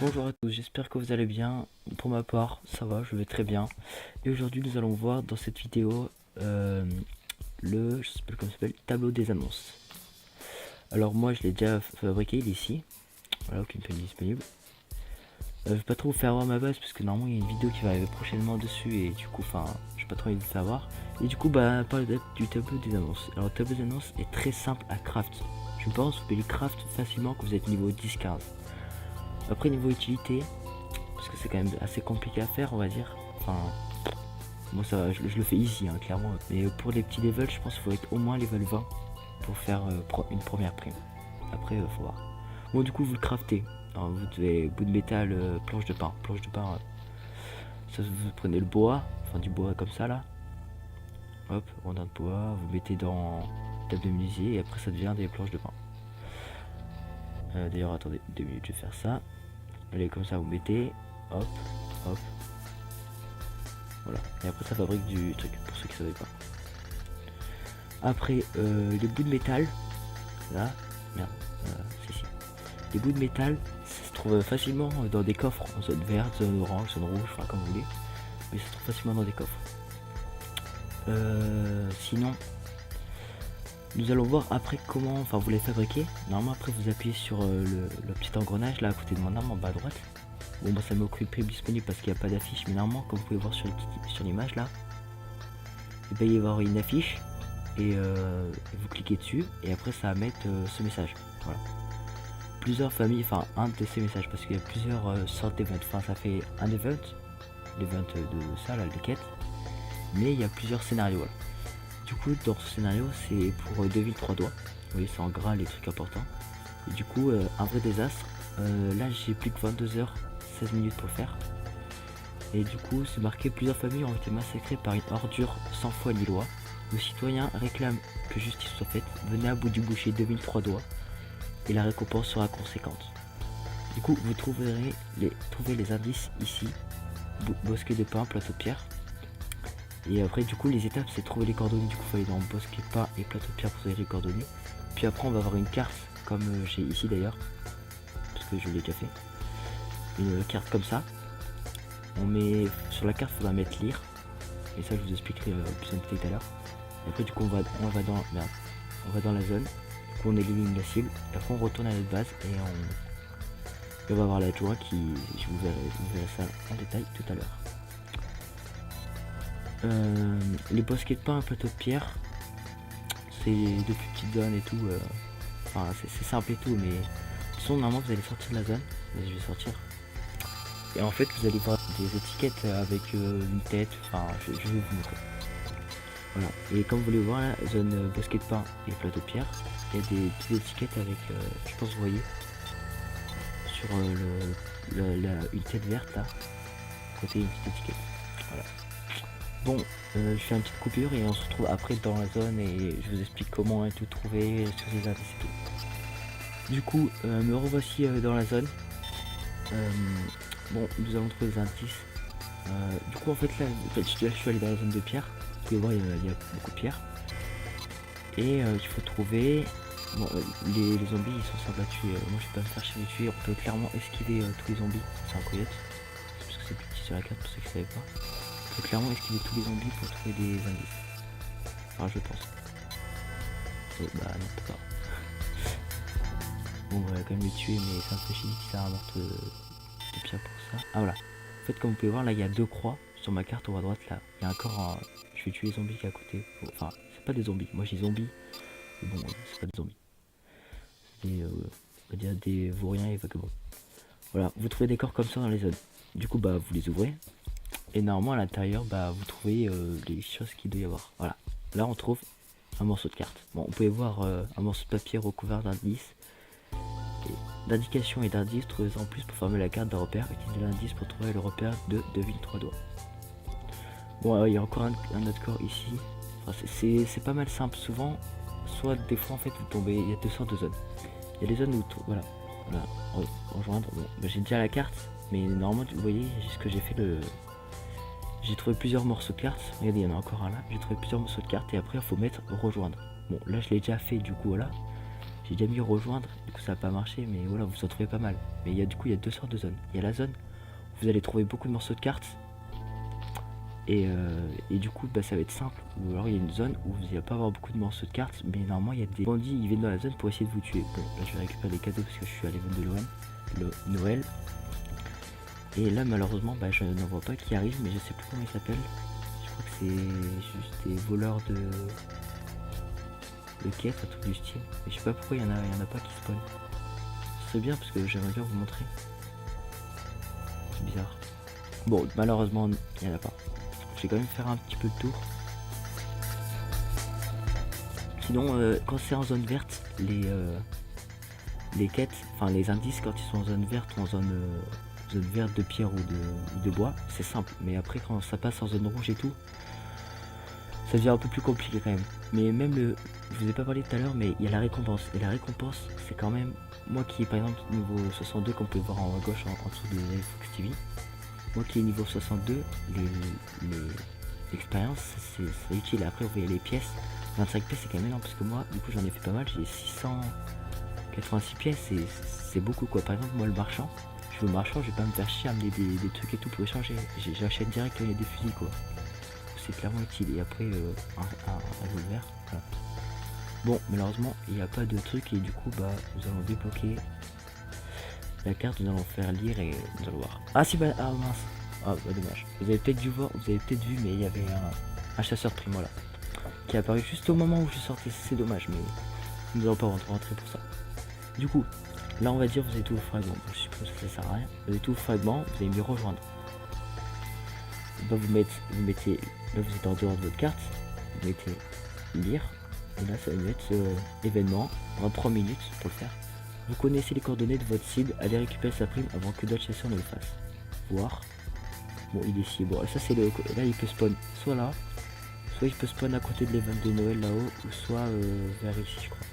Bonjour à tous, j'espère que vous allez bien. Pour ma part, ça va, je vais très bien. Et aujourd'hui, nous allons voir dans cette vidéo je sais pas comment ça s'appelle, tableau des annonces. Alors moi, je l'ai déjà fabriqué, il est ici. Voilà, aucune page disponible. Je vais pas trop vous faire voir ma base parce que normalement il y a une vidéo qui va arriver prochainement dessus et du coup, enfin, j'ai pas trop envie de vous faire voir. Et du coup, bah, parler du tableau des annonces. Alors, le tableau des annonces est très simple à craft. Je pense que vous pouvez le craft facilement quand vous êtes niveau 10-15. Après, niveau utilité, parce que c'est quand même assez compliqué à faire, on va dire. Enfin, moi ça va, je le fais easy, hein, clairement. Mais pour les petits levels, je pense qu'il faut être au moins level 20 pour faire une première prime. Après, faut voir. Bon, du coup, vous le craftez. Alors, vous devez bout de métal, planche de pain. Planche de pain, ça, vous prenez le bois, enfin du bois comme ça là. Hop, rondin de bois, vous mettez dans table de menuisier et après ça devient des planches de pain. D'ailleurs, attendez 2 minutes, je vais faire ça. Allez, comme ça, vous mettez, hop, hop. Voilà, et après ça fabrique du truc, pour ceux qui ne savaient pas. Après, les bouts de métal, là, merde, si. Les bouts de métal, ça se trouve facilement dans des coffres, en zone verte, zone orange, zone rouge, enfin comme vous voulez. Mais ça se trouve facilement dans des coffres. Sinon, nous allons voir après comment, enfin vous les fabriquez. Normalement après vous appuyez sur le petit engrenage là à côté de mon arme en bas à droite. Bon bah ça m'est occupé disponible parce qu'il n'y a pas d'affiche, mais normalement comme vous pouvez voir sur l'image là, il va y avoir une affiche et vous cliquez dessus et après ça va mettre ce message. Voilà. Plusieurs familles, enfin un de ces messages parce qu'il y a plusieurs sortes d'events. Enfin ça fait un event, l'event de ça là, les quêtes, mais il y a plusieurs scénarios. Voilà. Du coup dans ce scénario c'est pour 2 villes 3 doigts. Vous voyez c'est en gras les trucs importants. Et du coup un vrai désastre. Là j'ai plus que 22 heures 16 minutes pour le faire. Et du coup c'est marqué: plusieurs familles ont été massacrées par une ordure 100 fois lillois. Le citoyen réclame que justice soit faite. Venez à bout du boucher 2003 doigts et la récompense sera conséquente. Du coup vous trouverez les indices ici: bosquet de pin, plateau de pierre. Et après du coup les étapes c'est trouver les coordonnées. Du coup il faut aller dans bosquet de pin et plateau de pierre pour trouver les coordonnées. Puis après on va avoir une carte comme j'ai ici d'ailleurs, parce que je l'ai déjà fait. Une carte comme ça. On met sur la carte, il faudra mettre lire. Et ça je vous expliquerai plus en détail tout à l'heure. Et après du coup on va dans la zone. Du coup on élimine la cible. Et après on retourne à notre base et on va voir l'adjoint qui, je vous verrai ça en détail tout à l'heure. Les bosquets de pain, un plateau de pierre, c'est de plus petites zones et tout. Enfin c'est simple et tout, mais de toute façon normalement vous allez sortir de la zone. Mais je vais sortir. Et en fait vous allez voir des étiquettes avec une tête, enfin je vais vous montrer. Voilà, et comme vous voulez voir la zone bosquet de pain et plateau de pierre, il y a des petites étiquettes avec, je pense que vous voyez, sur une tête verte là, à côté une petite étiquette. Voilà. Bon, je fais une petite coupure et on se retrouve après dans la zone et je vous explique comment tout trouver sur les indices et tout. Du coup, me revoici dans la zone. Bon, nous allons trouver les indices. Du coup en fait là, je suis allé dans la zone de pierre. Vous pouvez voir il y a beaucoup de pierres. Et il faut trouver... Bon, les zombies ils sont simples à tuer. Moi je vais pas me faire chier les tuer. On peut clairement esquiver tous les zombies. C'est un coyote. C'est parce que c'est plus petit sur la carte pour ceux qui savaient pas. On peut clairement esquiver tous les zombies pour trouver des indices. Enfin je pense. Bah non, peut pas. Bon on va quand même les tuer, mais ça me fait chier qui sert à mort de pierre pour ça. Ah voilà. En fait comme vous pouvez voir là il y a 2 croix sur ma carte au à droite là. Il y a encore un... Je vais tuer les zombies qui est à côté. Enfin c'est pas des zombies. Moi j'ai zombies. Mais bon c'est pas des zombies. C'est des... on va dire des vauriens et vagabonds. Voilà. Vous trouvez des corps comme ça dans les zones. Du coup bah vous les ouvrez. Et normalement à l'intérieur bah vous trouvez les choses qu'il doit y avoir. Voilà. Là on trouve un morceau de carte. Bon, on peut voir un morceau de papier recouvert d'indices, d'indications et d'indices. Trouvez en plus pour former la carte d'un repère. Utilisez l'indice pour trouver le repère de 2 villes 3 doigts. Bon, il y a encore un autre corps ici. Enfin, c'est pas mal simple. Souvent, soit des fois en fait vous tombez. Il y a 2 sortes de zones. Il y a des zones où voilà, rejoindre. Bon, bah, j'ai déjà la carte. Mais normalement vous voyez ce que j'ai fait, j'ai trouvé plusieurs morceaux de cartes. Regardez, il y en a encore un là. J'ai trouvé plusieurs morceaux de cartes et après il faut mettre rejoindre. Bon là je l'ai déjà fait, du coup voilà. J'ai déjà mis rejoindre, du coup ça n'a pas marché, mais voilà, vous en trouvez pas mal. Mais il y a du coup il y a deux sortes de zones. Il y a la zone où vous allez trouver beaucoup de morceaux de cartes. Et du coup bah, ça va être simple. Ou alors il y a une zone où vous n'allez pas avoir beaucoup de morceaux de cartes, mais normalement il y a des bandits, ils viennent dans la zone pour essayer de vous tuer. Bon là je vais récupérer les cadeaux parce que je suis à l'event de Noël. Et là malheureusement bah, je n'en vois pas qui arrive, mais je sais plus comment il s'appelle. Je crois que c'est juste des voleurs de quête, un truc du style. Et je sais pas pourquoi il y en a pas qui spawn. C'est bien parce que j'aimerais bien vous montrer. C'est bizarre. Bon malheureusement il y en a pas. Je vais quand même faire un petit peu de tour. Sinon quand c'est en zone verte, les quêtes, enfin les indices quand ils sont en zone verte ou en zone verte de pierre ou de bois, c'est simple. Mais après quand ça passe en zone rouge et tout, ça devient un peu plus compliqué quand même. Mais même je vous ai pas parlé tout à l'heure, mais il y a la récompense. Et la récompense, c'est quand même, moi qui est par exemple niveau 62, qu'on peut voir en gauche en dessous de Fox TV, moi qui est niveau 62, l'expérience c'est utile. Après vous voyez les pièces, 25 pièces c'est quand même énorme parce que moi du coup j'en ai fait pas mal, j'ai 686 pièces, c'est beaucoup quoi. Par exemple moi le marchand, je veux le marchand, je vais pas me faire chier à amener des trucs et tout pour échanger, j'achète direct quand il y a des fusils quoi. C'est clairement utile. Et après un revolver, voilà. Bon malheureusement il n'y a pas de truc et du coup bah nous allons débloquer la carte, nous allons faire lire et nous allons voir. Ah si bah ah mince, ah bah dommage. Vous avez peut-être dû voir, vous avez peut-être vu, mais il y avait un chasseur de primo là qui est apparu juste au moment où je sortais, c'est dommage, mais nous n'allons pas rentrer pour ça. Du coup là on va dire vous avez tout vos fragments, je suppose que ça sert à rien. Vous avez tous vos fragments, vous allez me rejoindre. Bah, vous mettez, là vous êtes en dehors de votre carte, vous mettez lire, et là ça va mettre événement en 3 minutes pour le faire. Vous connaissez les coordonnées de votre cible, allez récupérer sa prime avant que d'autres chasseurs ne le fassent. Voir. Bon il est ici, bon ça c'est le. Là il peut spawn soit là, soit il peut spawn à côté de l'event de Noël là-haut, ou soit vers ici je crois.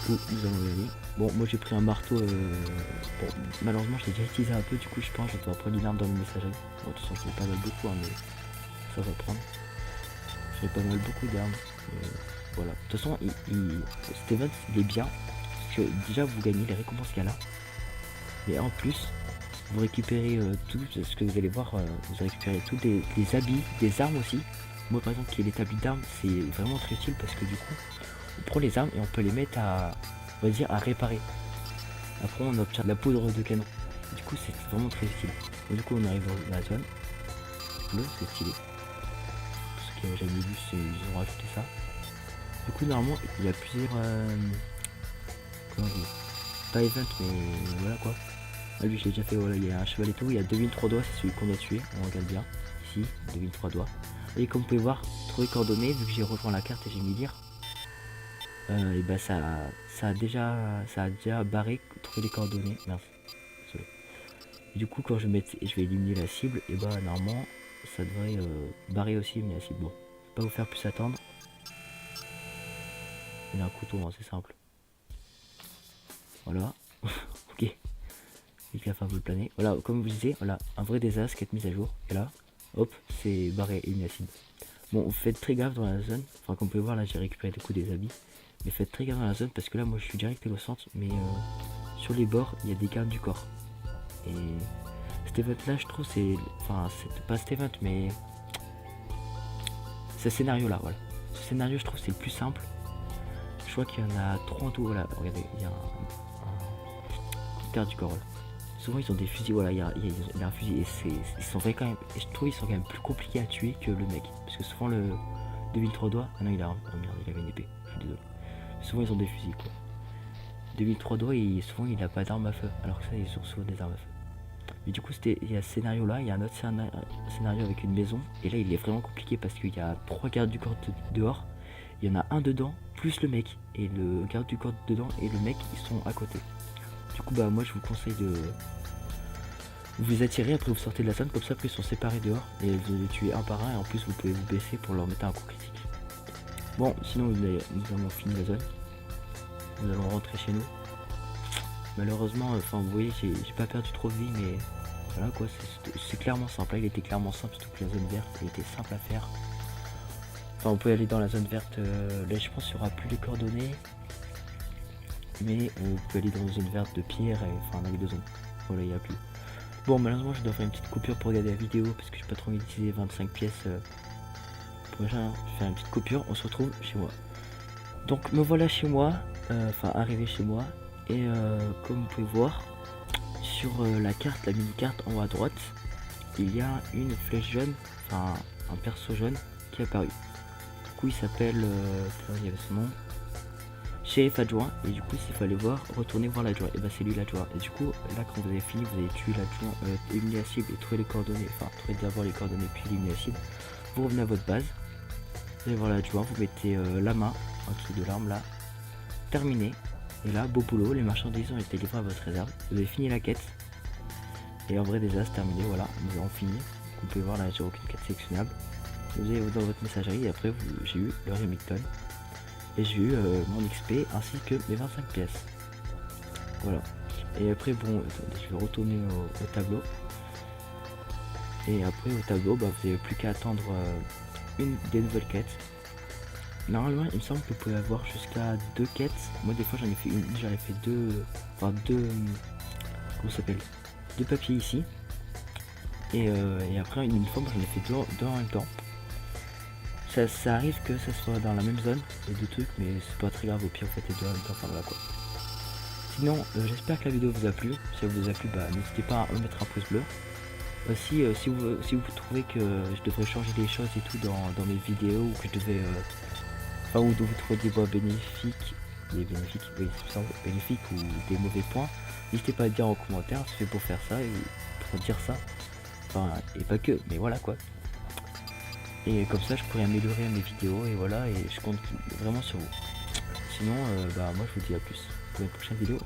Du coup nous allons y aller. Bon moi j'ai pris un marteau, bon, malheureusement je l'ai déjà utilisé un peu, du coup je pense que je dois prendre une arme dans le messagerie. Bon de toute façon j'ai pas mal beaucoup hein, mais ça va prendre. J'ai pas mal beaucoup d'armes. Voilà. De toute façon cet event il est bien. Parce que déjà vous gagnez les récompenses qu'il y a là. Et en plus vous récupérez tout ce que vous allez voir, vous récupérez tous les habits, des armes aussi. Moi par exemple qui est l'établi d'armes, c'est vraiment très utile parce que du coup on prend les armes et on peut les mettre on va dire à réparer. Après on obtient de la poudre de canon. Du coup c'est vraiment très utile. Et du coup on arrive dans la zone bleue, c'est stylé. Parce que j'avais vu, ils ont rajouté ça. Du coup normalement il y a plusieurs comment dire, pas event mais voilà quoi. Ah lui je l'ai déjà fait, voilà, il y a un cheval et tout, il y a 2003 doigts, c'est celui qu'on a tué, on regarde bien. Ici, 2003 doigts. Et comme vous pouvez voir, trouver coordonnées, vu que j'ai rejoint la carte et j'ai mis lire. Et bah ça a déjà barré trouver les coordonnées. Mince. Et du coup quand je vais éliminer la cible, et bah normalement ça devrait barrer aussi éliminer la cible. Bon, pas vous faire plus attendre. Il y a un couteau, hein, c'est simple. Voilà. Ok. Et qu'il a fait un peu planer. Voilà, comme vous disiez, voilà, un vrai désastre qui est mis à jour. Et là, hop, c'est barré éliminer la cible. Bon, vous faites très gaffe dans la zone. Enfin, comme vous pouvez voir, là j'ai récupéré du coup des habits. Mais faites très gaffe dans la zone parce que là, moi je suis direct au centre. Mais sur les bords, il y a des gardes du corps. Et cet event là, je trouve, c'est. Enfin, c'est pas cet event, mais. Ce scénario là, voilà. Ce scénario, je trouve, c'est le plus simple. Je crois qu'il y en a 3 en tout. Voilà, regardez, il y a un garde du corps. Voilà. Souvent ils ont des fusils, voilà, il y a un fusil et ils sont vrais quand même, et je trouve ils sont quand même plus compliqués à tuer que le mec, parce que souvent le 2003 doigts, ah non il a merde, il avait une épée, je suis désolé. Souvent ils ont des fusils quoi. 2003 doigts et souvent il a pas d'arme à feu, alors que ça ils ont souvent des armes à feu. Mais du coup il y a ce scénario là, il y a un autre scénario avec une maison, et là il est vraiment compliqué parce qu'il y a 3 gardes du corps dehors, il y en a un dedans, plus le mec, et le garde du corps dedans et le mec ils sont à côté. Du coup bah moi je vous conseille de vous les attirez, après vous sortez de la zone, comme ça après ils sont séparés dehors et vous les tuez un par un et en plus vous pouvez vous baisser pour leur mettre un coup critique. Bon sinon nous avons fini la zone, nous allons rentrer chez nous. malheureusement, enfin vous voyez, j'ai pas perdu trop de vie, mais voilà quoi, c'est clairement simple. Là, il était clairement simple, surtout que la zone verte, il était simple à faire. Enfin, on peut aller dans la zone verte, là je pense qu'il n'y aura plus les coordonnées, mais on peut aller dans une zone verte de pierre, et enfin avec deux zones. Voilà, il n'y a plus. Bon, malheureusement, je dois faire une petite coupure pour regarder la vidéo parce que j'ai pas trop envie d'utiliser 25 pièces. Pour ça, je vais faire une petite coupure. On se retrouve chez moi. Donc, me voilà chez moi, enfin arrivé chez moi, et comme vous pouvez voir sur la carte, la mini carte en haut à droite, il y a une flèche jaune, enfin un perso jaune qui est apparu. Du coup, il s'appelle, il y avait son nom, shérif adjoint, et du coup s'il fallait voir, retourner voir l'adjoint, et bah c'est lui l'adjoint. Et du coup là, quand vous avez fini, vous avez tué l'adjoint, éliminé la cible et trouvé les coordonnées, enfin trouvé d'abord les coordonnées puis éliminer la cible, vous revenez à votre base, vous allez voir l'adjoint, vous mettez la main en dessous de l'arme là, terminé. Et là, beau boulot, les marchandises ont été livrées à votre réserve, vous avez fini la quête, et en vrai déjà c'est terminé, voilà, nous avons fini. Vous pouvez voir là, j'ai aucune quête sélectionnable, vous avez dans votre messagerie, et après j'ai eu le Remington. Et j'ai eu mon XP ainsi que mes 25 pièces. Voilà. Et après bon, je vais retourner au tableau. Et après au tableau, bah, vous n'avez plus qu'à attendre une des nouvelles quêtes. Normalement il me semble que vous pouvez avoir jusqu'à 2 quêtes. Moi des fois j'en ai fait une, j'en ai fait deux. Enfin deux. Comment ça s'appelle, 2 papiers ici. Et après une fois j'en ai fait deux en même temps. Ça arrive que ça soit dans la même zone, les deux trucs, mais c'est pas très grave, au pire vous faites les deux en même temps, enfin voilà quoi. Sinon, j'espère que la vidéo vous a plu. Si elle vous a plu, bah n'hésitez pas à mettre un pouce bleu. Aussi, si vous trouvez que je devrais changer des choses et tout dans mes vidéos, ou que je devais... enfin, ou de vous trouver des voix bénéfiques, oui, ça, bénéfiques ou des mauvais points, n'hésitez pas à le dire en commentaire, c'est fait pour faire ça, et pour dire ça. Enfin, et pas que, mais voilà quoi. Et comme ça je pourrais améliorer mes vidéos et voilà, et je compte vraiment sur vous. Sinon bah moi je vous dis à plus pour une prochaine vidéo.